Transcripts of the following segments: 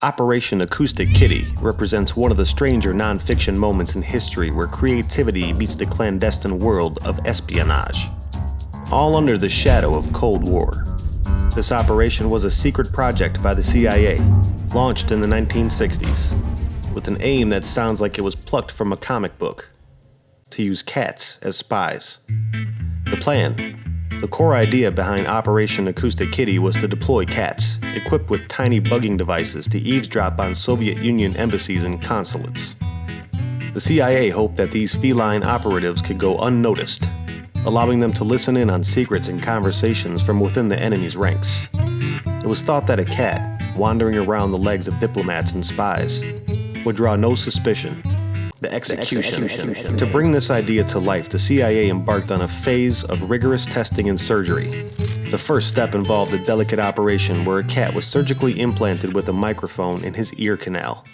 Operation Acoustic Kitty represents one of the stranger non-fiction moments in history where creativity meets the clandestine world of espionage. All under the shadow of Cold War. This operation was a secret project by the CIA, launched in the 1960s, with an aim that sounds like it was plucked from a comic book: to use cats as spies. The plan, the core idea behind Operation Acoustic Kitty, was to deploy cats, equipped with tiny bugging devices, to eavesdrop on Soviet Union embassies and consulates. The CIA hoped that these feline operatives could go unnoticed, allowing them to listen in on secrets and conversations from within the enemy's ranks. It was thought that a cat, wandering around the legs of diplomats and spies, would draw no suspicion. The execution. To bring this idea to life, the CIA embarked on a phase of rigorous testing and surgery. The first step involved a delicate operation where a cat was surgically implanted with a microphone in his ear canal,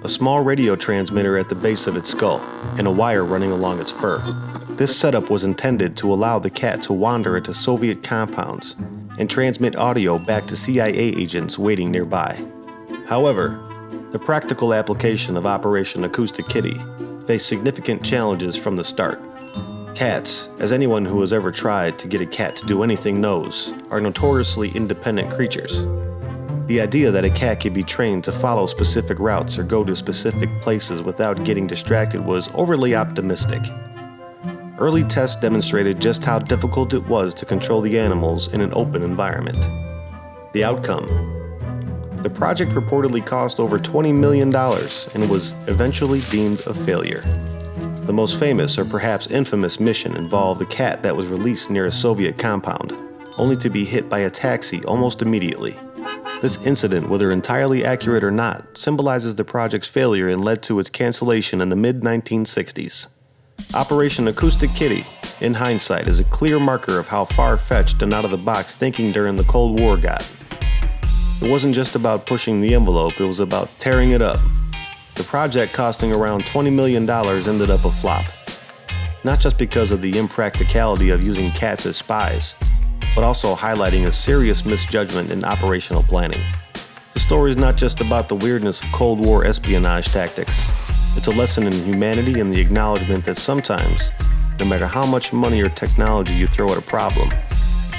a small radio transmitter at the base of its skull, and a wire running along its fur. This setup was intended to allow the cat to wander into Soviet compounds and transmit audio back to CIA agents waiting nearby. However, the practical application of Operation Acoustic Kitty faced significant challenges from the start. Cats, as anyone who has ever tried to get a cat to do anything knows, are notoriously independent creatures. The idea that a cat could be trained to follow specific routes or go to specific places without getting distracted was overly optimistic. Early tests demonstrated just how difficult it was to control the animals in an open environment. The outcome: the project reportedly cost over $20 million and was eventually deemed a failure. The most famous, or perhaps infamous, mission involved a cat that was released near a Soviet compound, only to be hit by a taxi almost immediately. This incident, whether entirely accurate or not, symbolizes the project's failure and led to its cancellation in the mid-1960s. Operation Acoustic Kitty, in hindsight, is a clear marker of how far-fetched and out-of-the-box thinking during the Cold War got. It wasn't just about pushing the envelope, it was about tearing it up. The project, costing around $20 million, ended up a flop. Not just because of the impracticality of using cats as spies, but also highlighting a serious misjudgment in operational planning. The story is not just about the weirdness of Cold War espionage tactics. It's a lesson in humanity and the acknowledgement that sometimes, no matter how much money or technology you throw at a problem,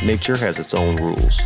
nature has its own rules.